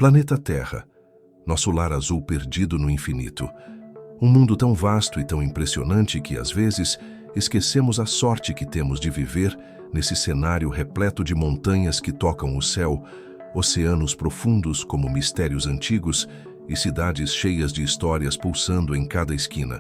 Planeta Terra, nosso lar azul perdido no infinito. Um mundo tão vasto e tão impressionante que, às vezes, esquecemos a sorte que temos de viver nesse cenário repleto de montanhas que tocam o céu, oceanos profundos como mistérios antigos e cidades cheias de histórias pulsando em cada esquina.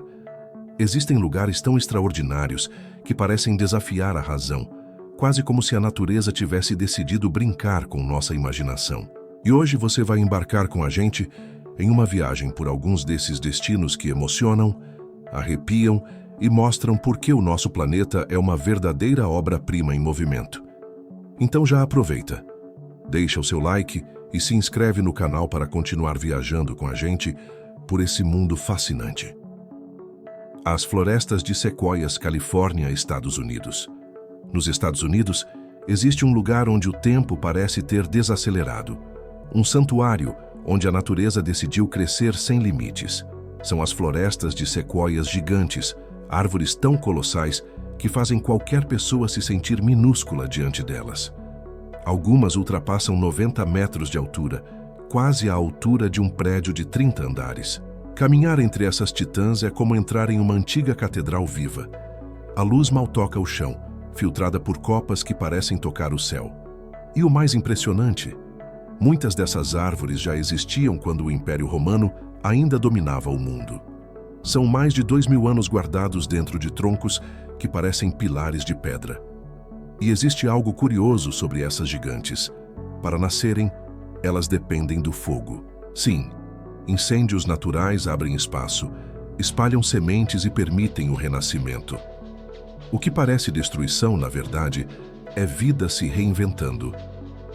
Existem lugares tão extraordinários que parecem desafiar a razão, quase como se a natureza tivesse decidido brincar com nossa imaginação. E hoje você vai embarcar com a gente em uma viagem por alguns desses destinos que emocionam, arrepiam e mostram por que o nosso planeta é uma verdadeira obra-prima em movimento. Então já aproveita, deixa o seu like e se inscreve no canal para continuar viajando com a gente por esse mundo fascinante. As florestas de sequoias, Califórnia, Estados Unidos. Nos Estados Unidos, existe um lugar onde o tempo parece ter desacelerado. Um santuário onde a natureza decidiu crescer sem limites. São as florestas de sequoias gigantes, árvores tão colossais que fazem qualquer pessoa se sentir minúscula diante delas. Algumas ultrapassam 90 metros de altura, quase a altura de um prédio de 30 andares. Caminhar entre essas titãs é como entrar em uma antiga catedral viva. A luz mal toca o chão, filtrada por copas que parecem tocar o céu. E o mais impressionante, muitas dessas árvores já existiam quando o Império Romano ainda dominava o mundo. São mais de 2000 anos guardados dentro de troncos que parecem pilares de pedra. E existe algo curioso sobre essas gigantes. Para nascerem, elas dependem do fogo. Sim, incêndios naturais abrem espaço, espalham sementes e permitem o renascimento. O que parece destruição, na verdade, é vida se reinventando.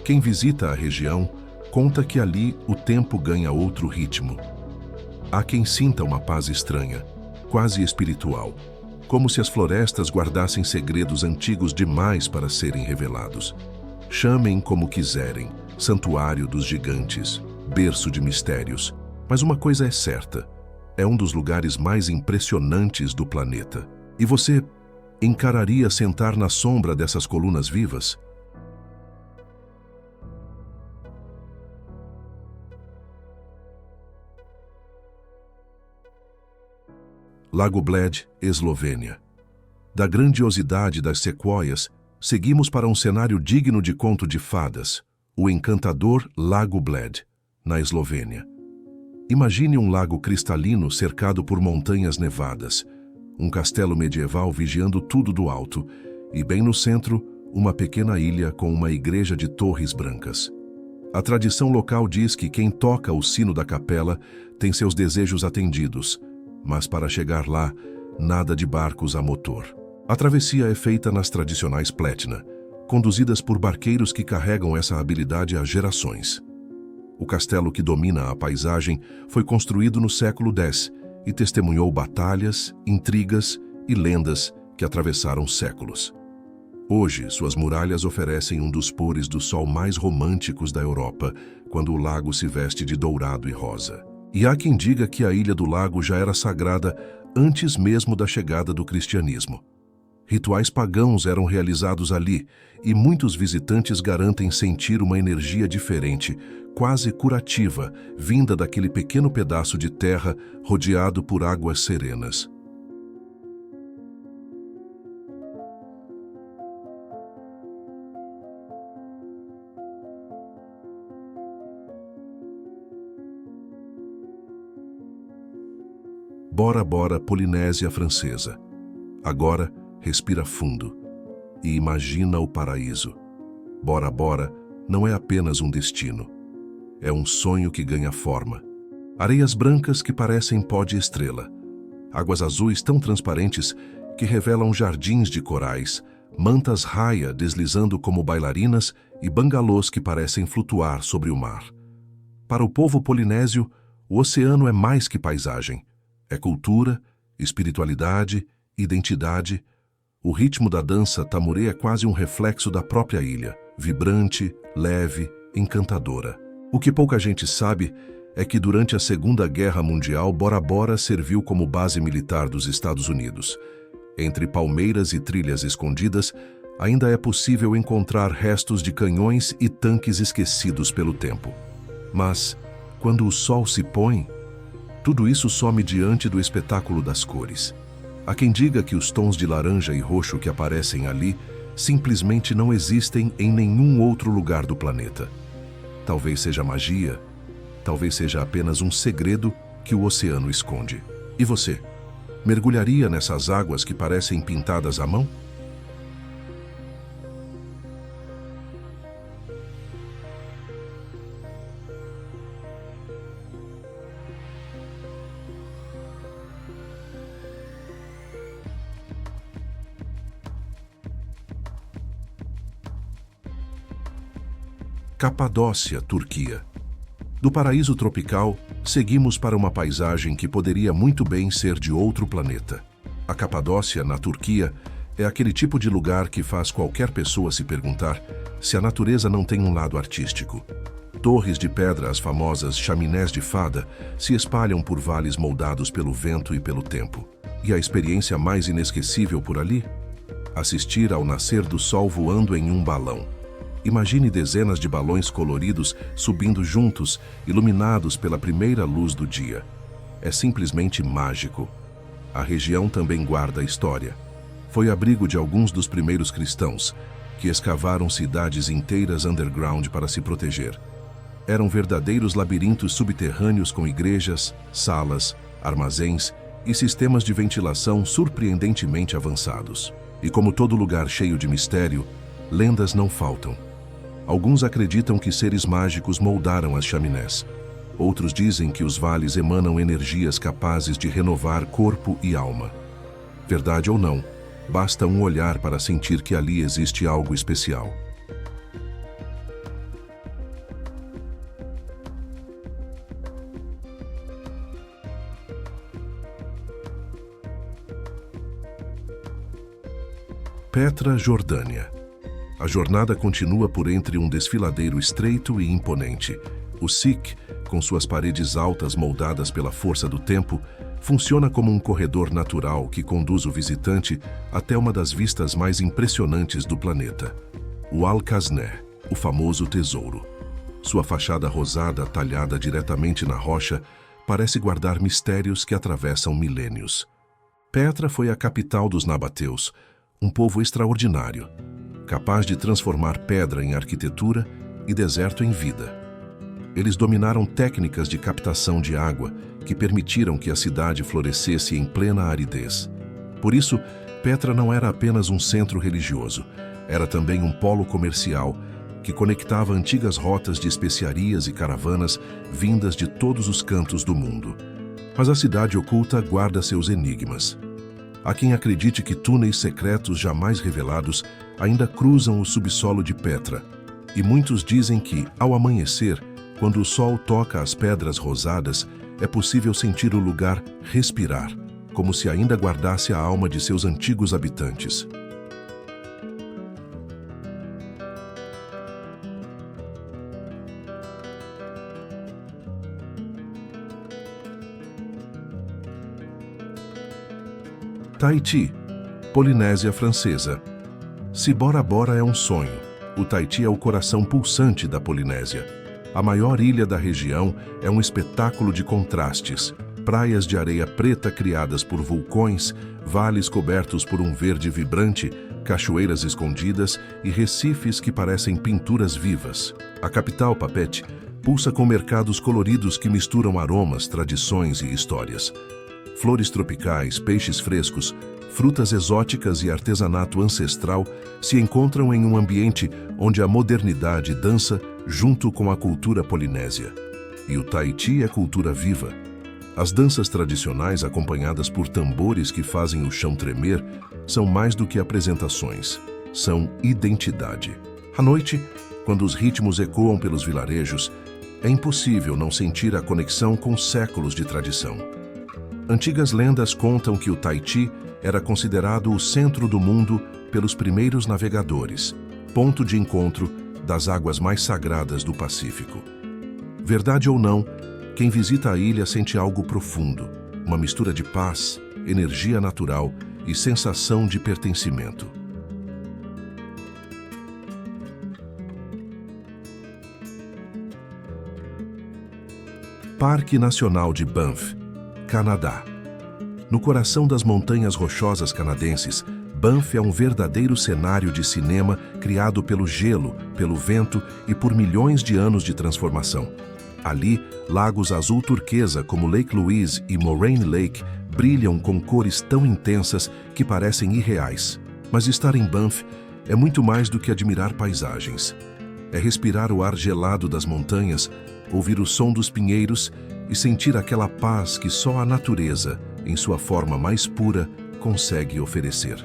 Quem visita a região conta que ali o tempo ganha outro ritmo. Há quem sinta uma paz estranha, quase espiritual, como se as florestas guardassem segredos antigos demais para serem revelados. Chamem como quiserem, santuário dos gigantes, berço de mistérios, mas uma coisa é certa, é um dos lugares mais impressionantes do planeta. E você encararia sentar na sombra dessas colunas vivas? Lago Bled, Eslovênia. Da grandiosidade das sequoias, seguimos para um cenário digno de conto de fadas, o encantador Lago Bled, na Eslovênia. Imagine um lago cristalino cercado por montanhas nevadas, um castelo medieval vigiando tudo do alto, e bem no centro, uma pequena ilha com uma igreja de torres brancas. A tradição local diz que quem toca o sino da capela tem seus desejos atendidos, mas para chegar lá, nada de barcos a motor. A travessia é feita nas tradicionais plétina, conduzidas por barqueiros que carregam essa habilidade há gerações. O castelo que domina a paisagem foi construído no século X e testemunhou batalhas, intrigas e lendas que atravessaram séculos. Hoje, suas muralhas oferecem um dos pôres do sol mais românticos da Europa, quando o lago se veste de dourado e rosa. E há quem diga que a Ilha do Lago já era sagrada antes mesmo da chegada do cristianismo. Rituais pagãos eram realizados ali e muitos visitantes garantem sentir uma energia diferente, quase curativa, vinda daquele pequeno pedaço de terra rodeado por águas serenas. Bora Bora, Polinésia Francesa. Agora, respira fundo e imagina o paraíso. Bora Bora não é apenas um destino. É um sonho que ganha forma. Areias brancas que parecem pó de estrela. Águas azuis tão transparentes que revelam jardins de corais, mantas raia deslizando como bailarinas e bangalôs que parecem flutuar sobre o mar. Para o povo polinésio, o oceano é mais que paisagem. É cultura, espiritualidade, identidade. O ritmo da dança tamurê é quase um reflexo da própria ilha, vibrante, leve, encantadora. O que pouca gente sabe é que durante a Segunda Guerra Mundial, Bora Bora serviu como base militar dos Estados Unidos. Entre palmeiras e trilhas escondidas, ainda é possível encontrar restos de canhões e tanques esquecidos pelo tempo. Mas, quando o sol se põe, tudo isso some diante do espetáculo das cores. Há quem diga que os tons de laranja e roxo que aparecem ali simplesmente não existem em nenhum outro lugar do planeta. Talvez seja magia, talvez seja apenas um segredo que o oceano esconde. E você? Mergulharia nessas águas que parecem pintadas à mão? Capadócia, Turquia. Do paraíso tropical, seguimos para uma paisagem que poderia muito bem ser de outro planeta. A Capadócia, na Turquia, é aquele tipo de lugar que faz qualquer pessoa se perguntar se a natureza não tem um lado artístico. Torres de pedra, as famosas chaminés de fada, se espalham por vales moldados pelo vento e pelo tempo. E a experiência mais inesquecível por ali? Assistir ao nascer do sol voando em um balão. Imagine dezenas de balões coloridos subindo juntos, iluminados pela primeira luz do dia. É simplesmente mágico. A região também guarda história. Foi abrigo de alguns dos primeiros cristãos, que escavaram cidades inteiras underground para se proteger. Eram verdadeiros labirintos subterrâneos com igrejas, salas, armazéns e sistemas de ventilação surpreendentemente avançados. E como todo lugar cheio de mistério, lendas não faltam. Alguns acreditam que seres mágicos moldaram as chaminés. Outros dizem que os vales emanam energias capazes de renovar corpo e alma. Verdade ou não, basta um olhar para sentir que ali existe algo especial. Petra, Jordânia. A jornada continua por entre um desfiladeiro estreito e imponente. O Sikh, com suas paredes altas moldadas pela força do tempo, funciona como um corredor natural que conduz o visitante até uma das vistas mais impressionantes do planeta. O Al-Kazné, o famoso tesouro. Sua fachada rosada, talhada diretamente na rocha, parece guardar mistérios que atravessam milênios. Petra foi a capital dos nabateus, um povo extraordinário, capaz de transformar pedra em arquitetura e deserto em vida. Eles dominaram técnicas de captação de água que permitiram que a cidade florescesse em plena aridez. Por isso, Petra não era apenas um centro religioso, era também um polo comercial que conectava antigas rotas de especiarias e caravanas vindas de todos os cantos do mundo. Mas a cidade oculta guarda seus enigmas. Há quem acredite que túneis secretos jamais revelados ainda cruzam o subsolo de Petra, e muitos dizem que, ao amanhecer, quando o sol toca as pedras rosadas, é possível sentir o lugar respirar, como se ainda guardasse a alma de seus antigos habitantes. Tahiti, Polinésia Francesa. Se Bora Bora é um sonho, o Tahiti é o coração pulsante da Polinésia. A maior ilha da região é um espetáculo de contrastes. Praias de areia preta criadas por vulcões, vales cobertos por um verde vibrante, cachoeiras escondidas e recifes que parecem pinturas vivas. A capital, Papeete, pulsa com mercados coloridos que misturam aromas, tradições e histórias. Flores tropicais, peixes frescos, frutas exóticas e artesanato ancestral se encontram em um ambiente onde a modernidade dança junto com a cultura polinésia. E o Tahiti é cultura viva. As danças tradicionais, acompanhadas por tambores que fazem o chão tremer, são mais do que apresentações, são identidade. À noite, quando os ritmos ecoam pelos vilarejos, é impossível não sentir a conexão com séculos de tradição. Antigas lendas contam que o Tahiti era considerado o centro do mundo pelos primeiros navegadores, ponto de encontro das águas mais sagradas do Pacífico. Verdade ou não, quem visita a ilha sente algo profundo, uma mistura de paz, energia natural e sensação de pertencimento. Parque Nacional de Banff, Canadá. No coração das montanhas rochosas canadenses, Banff é um verdadeiro cenário de cinema criado pelo gelo, pelo vento e por milhões de anos de transformação. Ali, lagos azul turquesa como Lake Louise e Moraine Lake brilham com cores tão intensas que parecem irreais. Mas estar em Banff é muito mais do que admirar paisagens. É respirar o ar gelado das montanhas, ouvir o som dos pinheiros e sentir aquela paz que só a natureza, em sua forma mais pura, consegue oferecer.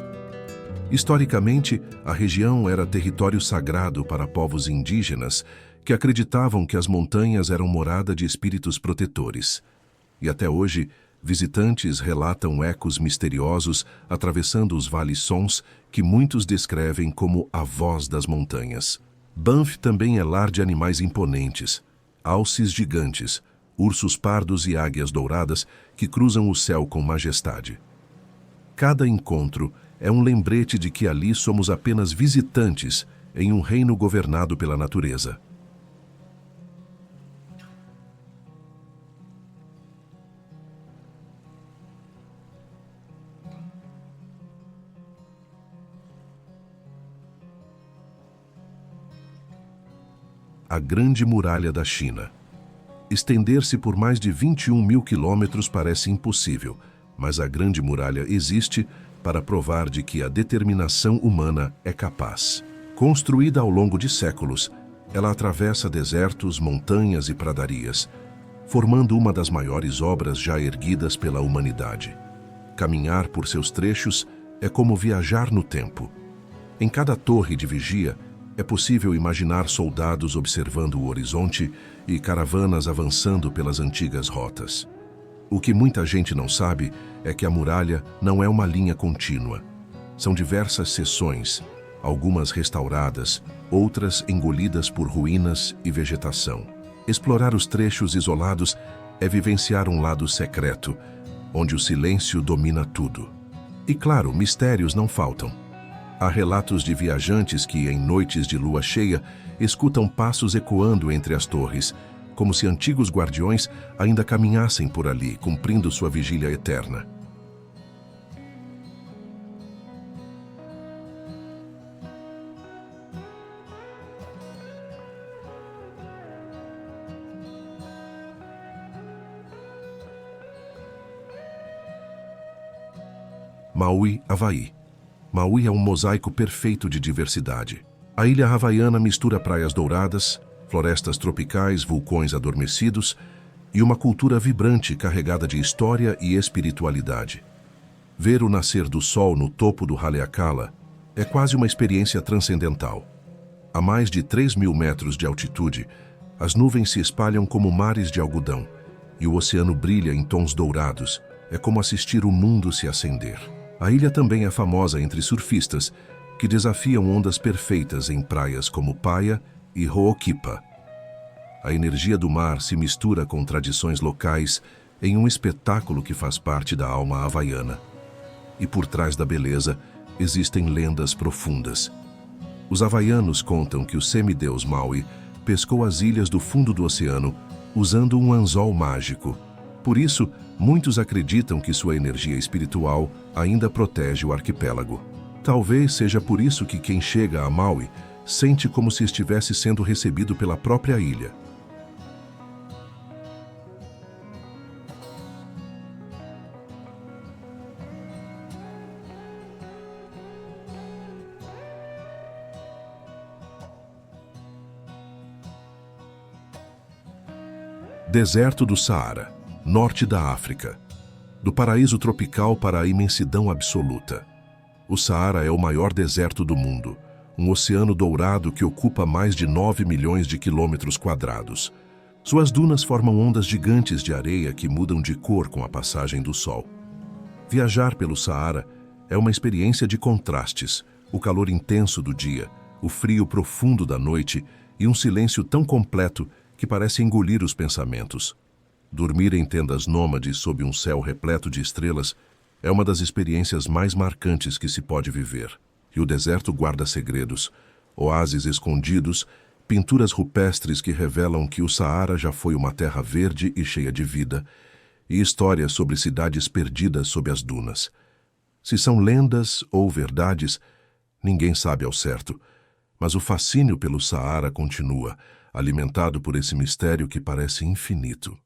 Historicamente, a região era território sagrado para povos indígenas que acreditavam que as montanhas eram morada de espíritos protetores. E até hoje, visitantes relatam ecos misteriosos atravessando os vales sons que muitos descrevem como a voz das montanhas. Banff também é lar de animais imponentes, alces gigantes, ursos pardos e águias douradas que cruzam o céu com majestade. Cada encontro é um lembrete de que ali somos apenas visitantes em um reino governado pela natureza. A Grande Muralha da China. Estender-se por mais de 21 mil quilômetros parece impossível, mas a Grande Muralha existe para provar de que a determinação humana é capaz. Construída ao longo de séculos, ela atravessa desertos, montanhas e pradarias, formando uma das maiores obras já erguidas pela humanidade. Caminhar por seus trechos é como viajar no tempo. Em cada torre de vigia, é possível imaginar soldados observando o horizonte e caravanas avançando pelas antigas rotas. O que muita gente não sabe é que a muralha não é uma linha contínua. São diversas seções, algumas restauradas, outras engolidas por ruínas e vegetação. Explorar os trechos isolados é vivenciar um lado secreto, onde o silêncio domina tudo. E claro, mistérios não faltam. Há relatos de viajantes que, em noites de lua cheia, escutam passos ecoando entre as torres, como se antigos guardiões ainda caminhassem por ali, cumprindo sua vigília eterna. Maui, Havaí. Maui é um mosaico perfeito de diversidade. A ilha havaiana mistura praias douradas, florestas tropicais, vulcões adormecidos e uma cultura vibrante carregada de história e espiritualidade. Ver o nascer do sol no topo do Haleakala é quase uma experiência transcendental. A mais de 3.000 metros de altitude, as nuvens se espalham como mares de algodão e o oceano brilha em tons dourados. É como assistir o mundo se acender. A ilha também é famosa entre surfistas, que desafiam ondas perfeitas em praias como Paia e Ho'okipa. A energia do mar se mistura com tradições locais em um espetáculo que faz parte da alma havaiana. E por trás da beleza, existem lendas profundas. Os havaianos contam que o semideus Maui pescou as ilhas do fundo do oceano usando um anzol mágico. Por isso, muitos acreditam que sua energia espiritual ainda protege o arquipélago. Talvez seja por isso que quem chega a Maui sente como se estivesse sendo recebido pela própria ilha. Deserto do Saara, norte da África. Do paraíso tropical para a imensidão absoluta. O Saara é o maior deserto do mundo, um oceano dourado que ocupa mais de 9 milhões de quilômetros quadrados. Suas dunas formam ondas gigantes de areia que mudam de cor com a passagem do sol. Viajar pelo Saara é uma experiência de contrastes, o calor intenso do dia, o frio profundo da noite e um silêncio tão completo que parece engolir os pensamentos. Dormir em tendas nômades sob um céu repleto de estrelas é uma das experiências mais marcantes que se pode viver. E o deserto guarda segredos, oásis escondidos, pinturas rupestres que revelam que o Saara já foi uma terra verde e cheia de vida, e histórias sobre cidades perdidas sob as dunas. Se são lendas ou verdades, ninguém sabe ao certo, mas o fascínio pelo Saara continua, alimentado por esse mistério que parece infinito.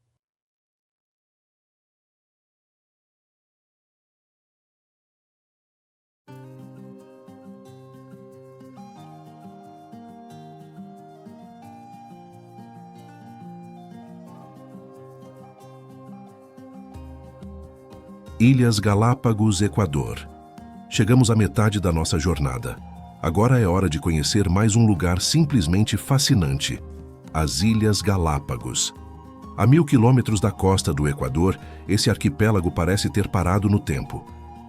Ilhas Galápagos, Equador. Chegamos à metade da nossa jornada. Agora é hora de conhecer mais um lugar simplesmente fascinante: as Ilhas Galápagos. A 1000 quilômetros da costa do Equador, esse arquipélago parece ter parado no tempo.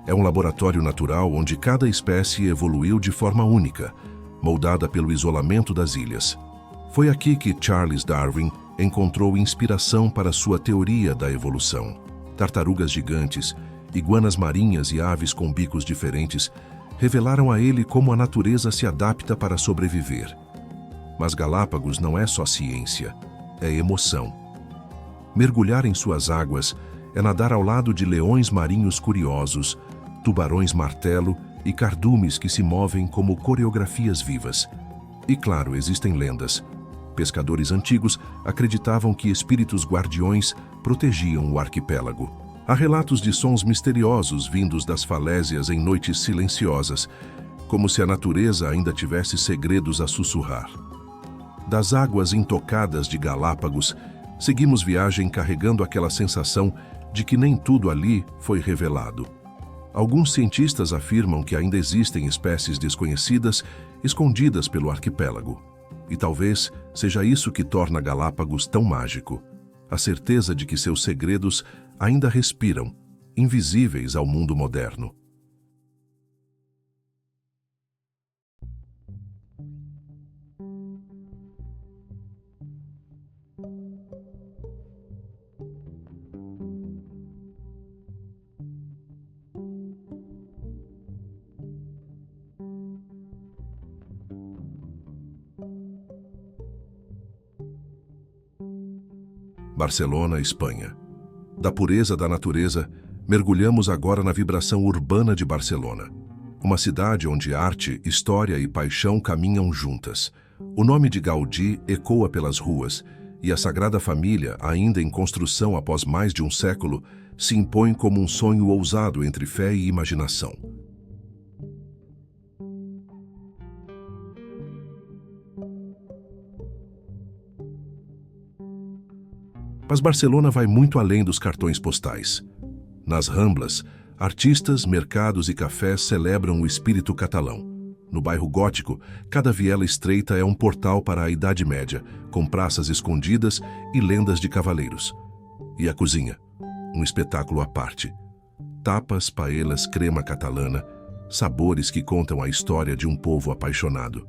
É um laboratório natural onde cada espécie evoluiu de forma única, moldada pelo isolamento das ilhas. Foi aqui que Charles Darwin encontrou inspiração para sua teoria da evolução. Tartarugas gigantes, iguanas marinhas e aves com bicos diferentes revelaram a ele como a natureza se adapta para sobreviver. Mas Galápagos não é só ciência, é emoção. Mergulhar em suas águas é nadar ao lado de leões marinhos curiosos, tubarões martelo e cardumes que se movem como coreografias vivas. E claro, existem lendas. Pescadores antigos acreditavam que espíritos guardiões protegiam o arquipélago. Há relatos de sons misteriosos vindos das falésias em noites silenciosas, como se a natureza ainda tivesse segredos a sussurrar. Das águas intocadas de Galápagos, seguimos viagem carregando aquela sensação de que nem tudo ali foi revelado. Alguns cientistas afirmam que ainda existem espécies desconhecidas escondidas pelo arquipélago. E talvez seja isso que torna Galápagos tão mágico: a certeza de que seus segredos ainda respiram, invisíveis ao mundo moderno. Barcelona, Espanha. Da pureza da natureza, mergulhamos agora na vibração urbana de Barcelona. Uma cidade onde arte, história e paixão caminham juntas. O nome de Gaudí ecoa pelas ruas, e a Sagrada Família, ainda em construção após mais de um século, se impõe como um sonho ousado entre fé e imaginação. Mas Barcelona vai muito além dos cartões postais. Nas Ramblas, artistas, mercados e cafés celebram o espírito catalão. No bairro gótico, cada viela estreita é um portal para a Idade Média, com praças escondidas e lendas de cavaleiros. E a cozinha, um espetáculo à parte. Tapas, paellas, crema catalana, sabores que contam a história de um povo apaixonado.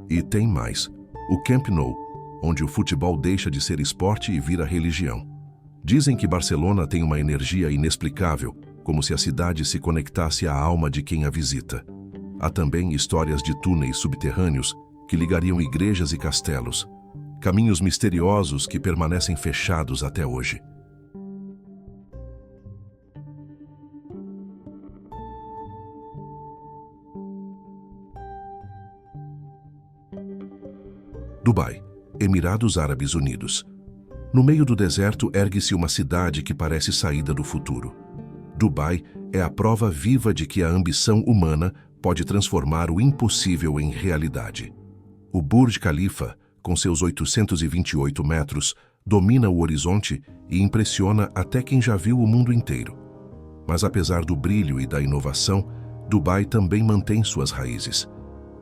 E tem mais: o Camp Nou, onde o futebol deixa de ser esporte e vira religião. Dizem que Barcelona tem uma energia inexplicável, como se a cidade se conectasse à alma de quem a visita. Há também histórias de túneis subterrâneos que ligariam igrejas e castelos, caminhos misteriosos que permanecem fechados até hoje. Dubai, Emirados Árabes Unidos. No meio do deserto ergue-se uma cidade que parece saída do futuro. Dubai é a prova viva de que a ambição humana pode transformar o impossível em realidade. O Burj Khalifa, com seus 828 metros, domina o horizonte e impressiona até quem já viu o mundo inteiro. Mas apesar do brilho e da inovação, Dubai também mantém suas raízes.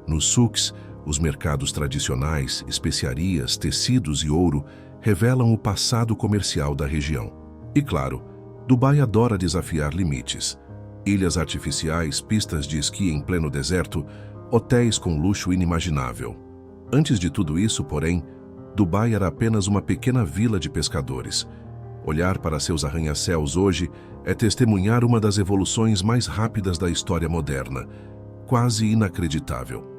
Nos souks, os mercados tradicionais, especiarias, tecidos e ouro revelam o passado comercial da região. E claro, Dubai adora desafiar limites. Ilhas artificiais, pistas de esqui em pleno deserto, hotéis com luxo inimaginável. Antes de tudo isso, porém, Dubai era apenas uma pequena vila de pescadores. Olhar para seus arranha-céus hoje é testemunhar uma das evoluções mais rápidas da história moderna, quase inacreditável.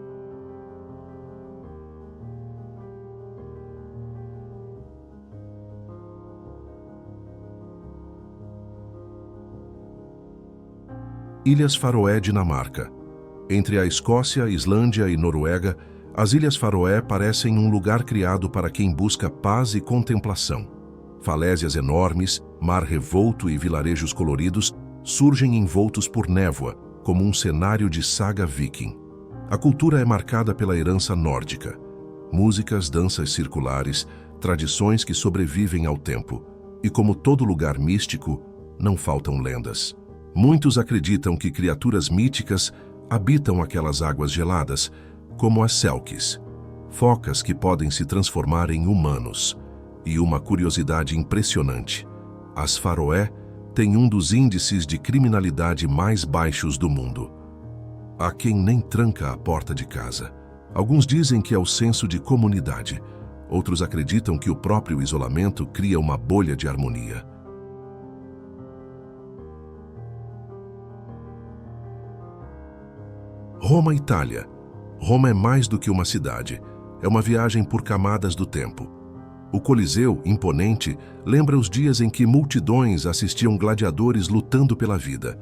Ilhas Faroé, Dinamarca. Entre a Escócia, Islândia e Noruega, as Ilhas Faroé parecem um lugar criado para quem busca paz e contemplação. Falésias enormes, mar revolto e vilarejos coloridos surgem envoltos por névoa, como um cenário de saga viking. A cultura é marcada pela herança nórdica. Músicas, danças circulares, tradições que sobrevivem ao tempo. E como todo lugar místico, não faltam lendas. Muitos acreditam que criaturas míticas habitam aquelas águas geladas, como as selkies, focas que podem se transformar em humanos. E uma curiosidade impressionante: as Faroé têm um dos índices de criminalidade mais baixos do mundo. Há quem nem tranca a porta de casa. Alguns dizem que é o senso de comunidade. Outros acreditam que o próprio isolamento cria uma bolha de harmonia. Roma, Itália. Roma é mais do que uma cidade. É uma viagem por camadas do tempo. O Coliseu, imponente, lembra os dias em que multidões assistiam gladiadores lutando pela vida.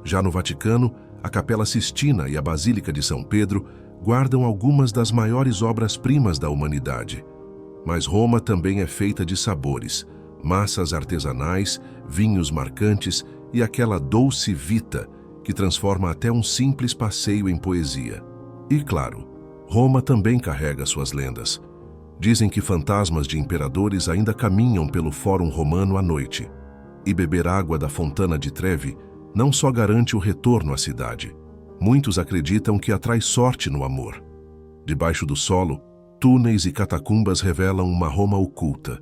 Já no Vaticano, a Capela Sistina e a Basílica de São Pedro guardam algumas das maiores obras-primas da humanidade. Mas Roma também é feita de sabores, massas artesanais, vinhos marcantes e aquela dolce vita que transforma até um simples passeio em poesia. E claro, Roma também carrega suas lendas. Dizem que fantasmas de imperadores ainda caminham pelo Fórum Romano à noite. E beber água da Fontana di Trevi não só garante o retorno à cidade. Muitos acreditam que atrai sorte no amor. Debaixo do solo, túneis e catacumbas revelam uma Roma oculta,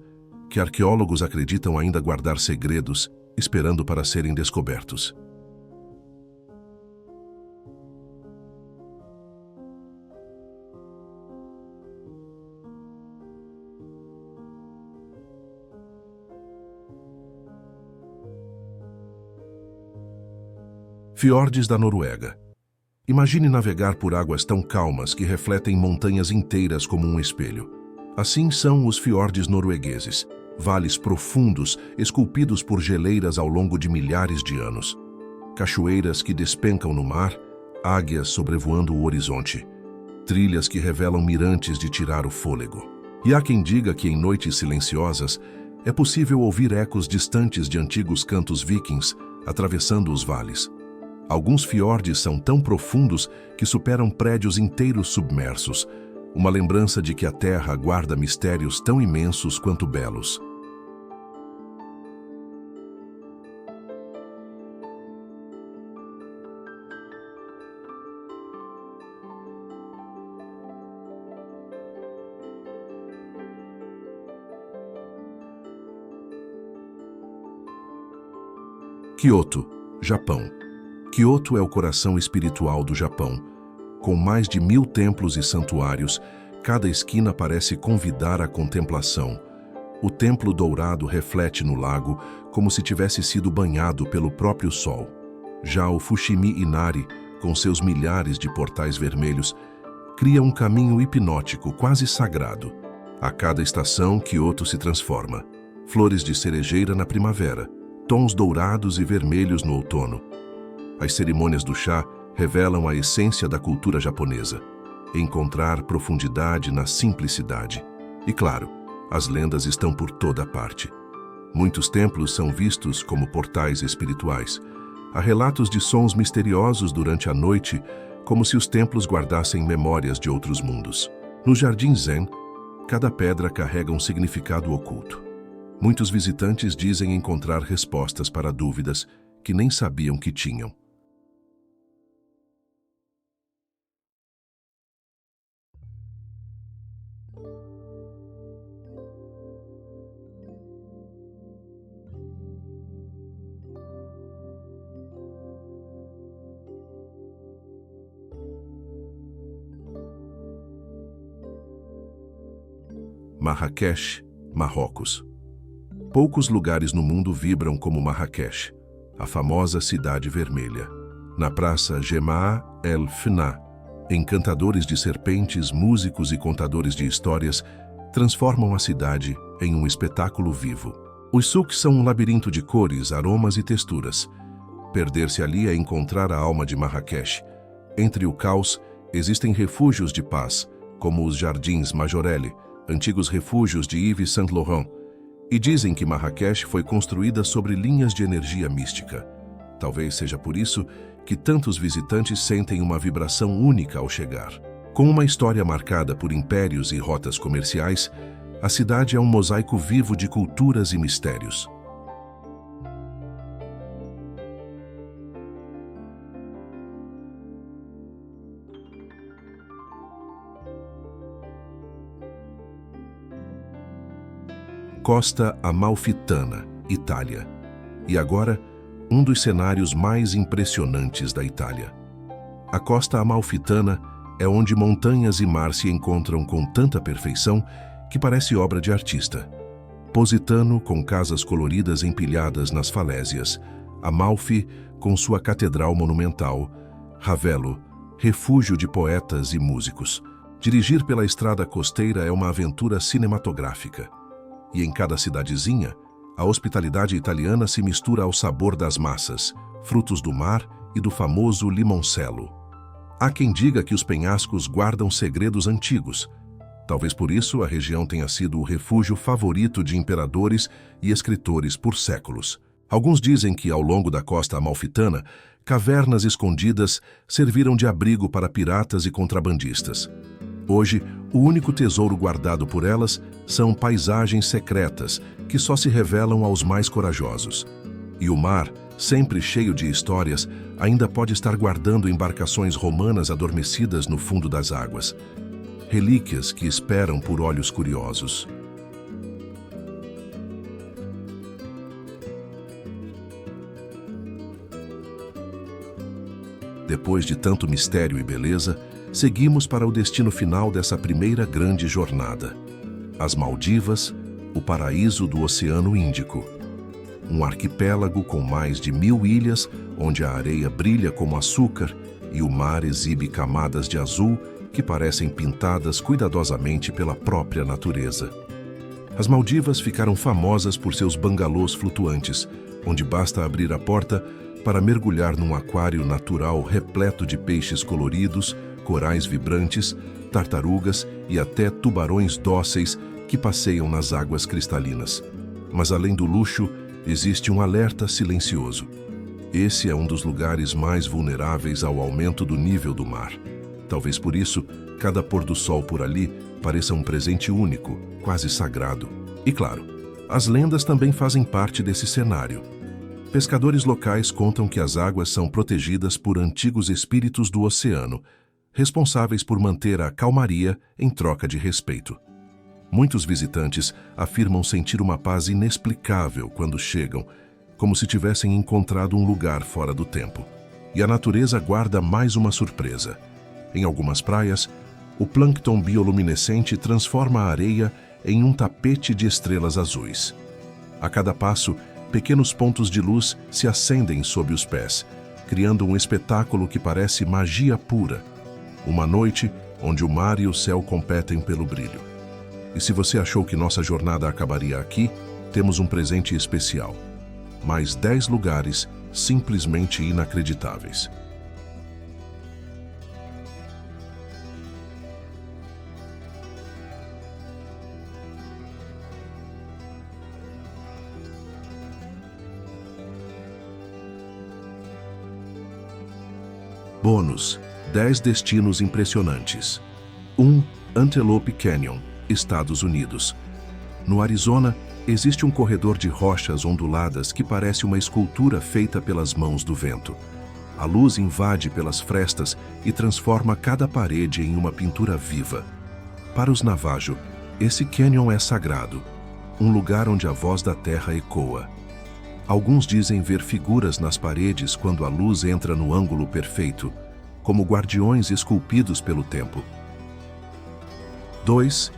que arqueólogos acreditam ainda guardar segredos, esperando para serem descobertos. Fiordes da Noruega. Imagine navegar por águas tão calmas que refletem montanhas inteiras como um espelho. Assim são os fiordes noruegueses, vales profundos esculpidos por geleiras ao longo de milhares de anos. Cachoeiras que despencam no mar, águias sobrevoando o horizonte. Trilhas que revelam mirantes de tirar o fôlego. E há quem diga que em noites silenciosas é possível ouvir ecos distantes de antigos cantos vikings atravessando os vales. Alguns fiordes são tão profundos que superam prédios inteiros submersos, uma lembrança de que a Terra guarda mistérios tão imensos quanto belos. Kyoto, Japão. Kyoto é o coração espiritual do Japão. Com mais de 1000 templos e santuários, cada esquina parece convidar à contemplação. O templo dourado reflete no lago como se tivesse sido banhado pelo próprio sol. Já o Fushimi Inari, com seus milhares de portais vermelhos, cria um caminho hipnótico, quase sagrado. A cada estação, Kyoto se transforma. Flores de cerejeira na primavera, tons dourados e vermelhos no outono. As cerimônias do chá revelam a essência da cultura japonesa. Encontrar profundidade na simplicidade. E claro, as lendas estão por toda parte. Muitos templos são vistos como portais espirituais. Há relatos de sons misteriosos durante a noite, como se os templos guardassem memórias de outros mundos. No Jardim Zen, cada pedra carrega um significado oculto. Muitos visitantes dizem encontrar respostas para dúvidas que nem sabiam que tinham. Marrakech, Marrocos. Poucos lugares no mundo vibram como Marrakech, a famosa Cidade Vermelha. Na praça Jemaa El Fna, encantadores de serpentes, músicos e contadores de histórias transformam a cidade em um espetáculo vivo. Os souks são um labirinto de cores, aromas e texturas. Perder-se ali é encontrar a alma de Marrakech. Entre o caos, existem refúgios de paz, como os Jardins Majorelle, antigos refúgios de Yves Saint Laurent, e dizem que Marrakech foi construída sobre linhas de energia mística. Talvez seja por isso que tantos visitantes sentem uma vibração única ao chegar. Com uma história marcada por impérios e rotas comerciais, a cidade é um mosaico vivo de culturas e mistérios. Costa Amalfitana, Itália. E agora, um dos cenários mais impressionantes da Itália. A Costa Amalfitana é onde montanhas e mar se encontram com tanta perfeição que parece obra de artista. Positano, com casas coloridas empilhadas nas falésias, Amalfi, com sua catedral monumental, Ravello, refúgio de poetas e músicos. Dirigir pela estrada costeira é uma aventura cinematográfica. E em cada cidadezinha, a hospitalidade italiana se mistura ao sabor das massas, frutos do mar e do famoso limoncello. Há quem diga que os penhascos guardam segredos antigos. Talvez por isso a região tenha sido o refúgio favorito de imperadores e escritores por séculos. Alguns dizem que, ao longo da costa amalfitana, cavernas escondidas serviram de abrigo para piratas e contrabandistas. Hoje, o único tesouro guardado por elas são paisagens secretas que só se revelam aos mais corajosos. E o mar, sempre cheio de histórias, ainda pode estar guardando embarcações romanas adormecidas no fundo das águas. Relíquias que esperam por olhos curiosos. Depois de tanto mistério e beleza, seguimos para o destino final dessa primeira grande jornada. As Maldivas, o paraíso do Oceano Índico. Um arquipélago com mais de 1000 ilhas, onde a areia brilha como açúcar e o mar exibe camadas de azul que parecem pintadas cuidadosamente pela própria natureza. As Maldivas ficaram famosas por seus bangalôs flutuantes, onde basta abrir a porta para mergulhar num aquário natural repleto de peixes coloridos, corais vibrantes, tartarugas e até tubarões dóceis que passeiam nas águas cristalinas. Mas além do luxo, existe um alerta silencioso. Esse é um dos lugares mais vulneráveis ao aumento do nível do mar. Talvez por isso, cada pôr do sol por ali pareça um presente único, quase sagrado. E claro, as lendas também fazem parte desse cenário. Pescadores locais contam que as águas são protegidas por antigos espíritos do oceano, responsáveis por manter a calmaria em troca de respeito. Muitos visitantes afirmam sentir uma paz inexplicável quando chegam, como se tivessem encontrado um lugar fora do tempo. E a natureza guarda mais uma surpresa. Em algumas praias, o plâncton bioluminescente transforma a areia em um tapete de estrelas azuis. A cada passo, pequenos pontos de luz se acendem sob os pés, criando um espetáculo que parece magia pura. Uma noite onde o mar e o céu competem pelo brilho. E se você achou que nossa jornada acabaria aqui, temos um presente especial. Mais 10 lugares simplesmente inacreditáveis. Bônus: 10 destinos impressionantes. 1. Antelope Canyon, Estados Unidos. No Arizona, existe um corredor de rochas onduladas que parece uma escultura feita pelas mãos do vento. A luz invade pelas frestas e transforma cada parede em uma pintura viva. Para os Navajo, esse canyon é sagrado, um lugar onde a voz da terra ecoa. Alguns dizem ver figuras nas paredes quando a luz entra no ângulo perfeito, como guardiões esculpidos pelo tempo. 2.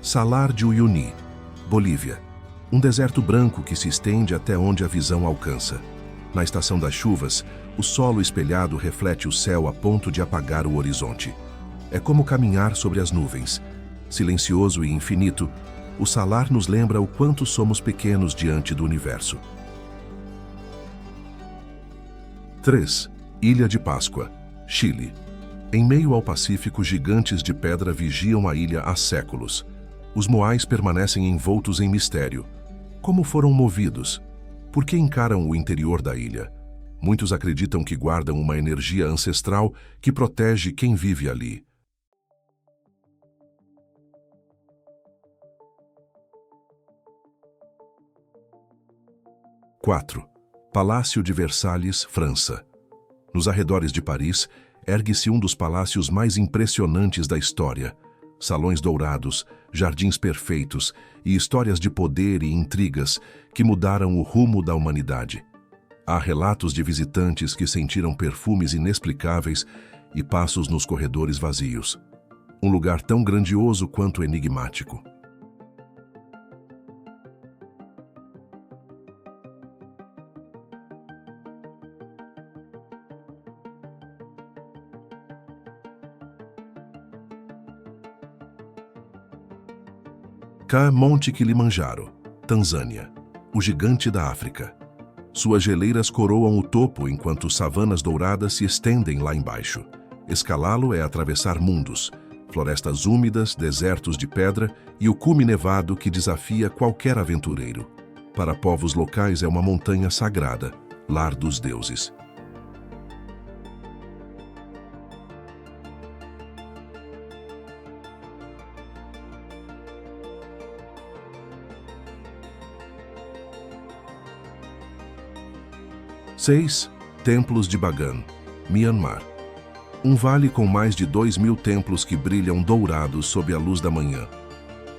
Salar de Uyuni, Bolívia. Um deserto branco que se estende até onde a visão alcança. Na estação das chuvas, o solo espelhado reflete o céu a ponto de apagar o horizonte. É como caminhar sobre as nuvens. Silencioso e infinito, o salar nos lembra o quanto somos pequenos diante do universo. 3. Ilha de Páscoa, Chile. Em meio ao Pacífico, gigantes de pedra vigiam a ilha há séculos. Os moais permanecem envoltos em mistério. Como foram movidos? Por que encaram o interior da ilha? Muitos acreditam que guardam uma energia ancestral que protege quem vive ali. Quatro. Palácio de Versalhes, França. Nos arredores de Paris, ergue-se um dos palácios mais impressionantes da história. Salões dourados, jardins perfeitos e histórias de poder e intrigas que mudaram o rumo da humanidade. Há relatos de visitantes que sentiram perfumes inexplicáveis e passos nos corredores vazios. Um lugar tão grandioso quanto enigmático. Monte Kilimanjaro, Tanzânia, o gigante da África. Suas geleiras coroam o topo enquanto savanas douradas se estendem lá embaixo. Escalá-lo é atravessar mundos, florestas úmidas, desertos de pedra e o cume nevado que desafia qualquer aventureiro. Para povos locais é uma montanha sagrada, lar dos deuses. Seis. Templos de Bagan, Myanmar. Um vale com mais de 2.000 templos que brilham dourados sob a luz da manhã.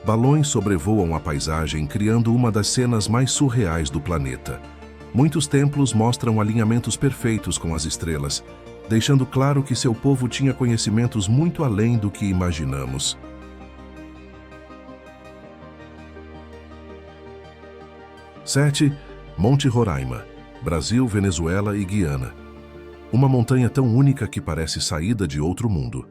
Balões sobrevoam a paisagem, criando uma das cenas mais surreais do planeta. Muitos templos mostram alinhamentos perfeitos com as estrelas, deixando claro que seu povo tinha conhecimentos muito além do que imaginamos. 7. Monte Roraima, Brasil, Venezuela e Guiana. Uma montanha tão única que parece saída de outro mundo.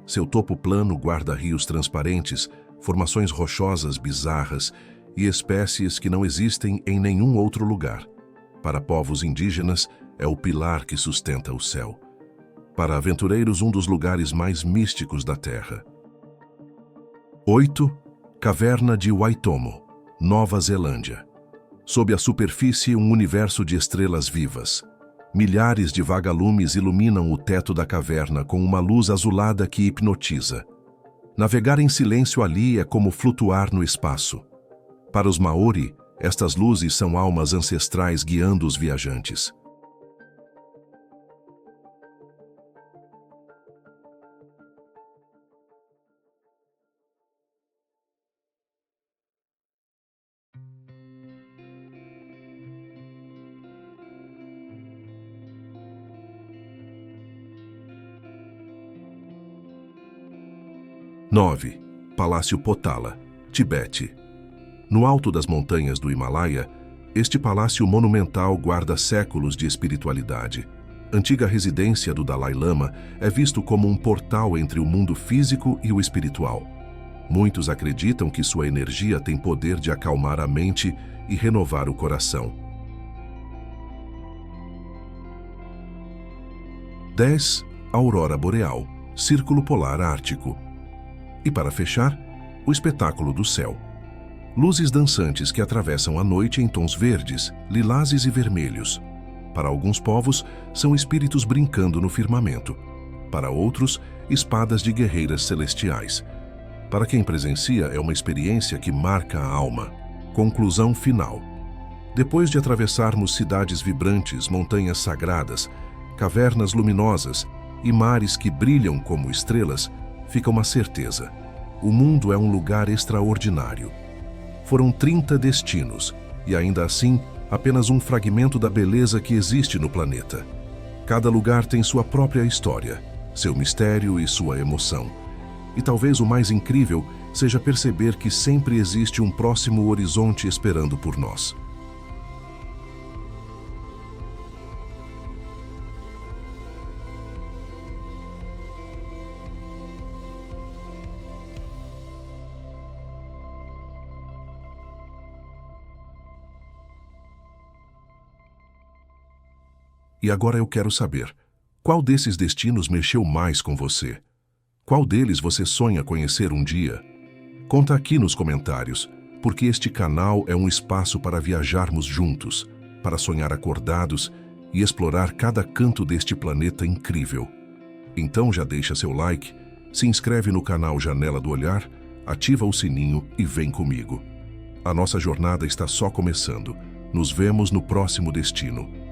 Seu topo plano guarda rios transparentes, formações rochosas bizarras e espécies que não existem em nenhum outro lugar. Para povos indígenas, é o pilar que sustenta o céu. Para aventureiros, um dos lugares mais místicos da Terra. 8. Caverna de Waitomo, Nova Zelândia. Sob a superfície, um universo de estrelas vivas. Milhares de vagalumes iluminam o teto da caverna com uma luz azulada que hipnotiza. Navegar em silêncio ali é como flutuar no espaço. Para os Maori, estas luzes são almas ancestrais guiando os viajantes. Nove. Palácio Potala, Tibete. No alto das montanhas do Himalaia, este palácio monumental guarda séculos de espiritualidade. Antiga residência do Dalai Lama, é visto como um portal entre o mundo físico e o espiritual. Muitos acreditam que sua energia tem poder de acalmar a mente e renovar o coração. 10. Aurora Boreal, Círculo Polar Ártico. E para fechar, o espetáculo do céu. Luzes dançantes que atravessam a noite em tons verdes, lilazes e vermelhos. Para alguns povos, são espíritos brincando no firmamento. Para outros, espadas de guerreiras celestiais. Para quem presencia, é uma experiência que marca a alma. Conclusão final. Depois de atravessarmos cidades vibrantes, montanhas sagradas, cavernas luminosas e mares que brilham como estrelas, fica uma certeza: o mundo é um lugar extraordinário. Foram 30 destinos, e ainda assim, apenas um fragmento da beleza que existe no planeta. Cada lugar tem sua própria história, seu mistério e sua emoção. E talvez o mais incrível seja perceber que sempre existe um próximo horizonte esperando por nós. E agora eu quero saber, qual desses destinos mexeu mais com você? Qual deles você sonha conhecer um dia? Conta aqui nos comentários, porque este canal é um espaço para viajarmos juntos, para sonhar acordados e explorar cada canto deste planeta incrível. Então já deixa seu like, se inscreve no canal Janela do Olhar, ativa o sininho e vem comigo. A nossa jornada está só começando. Nos vemos no próximo destino.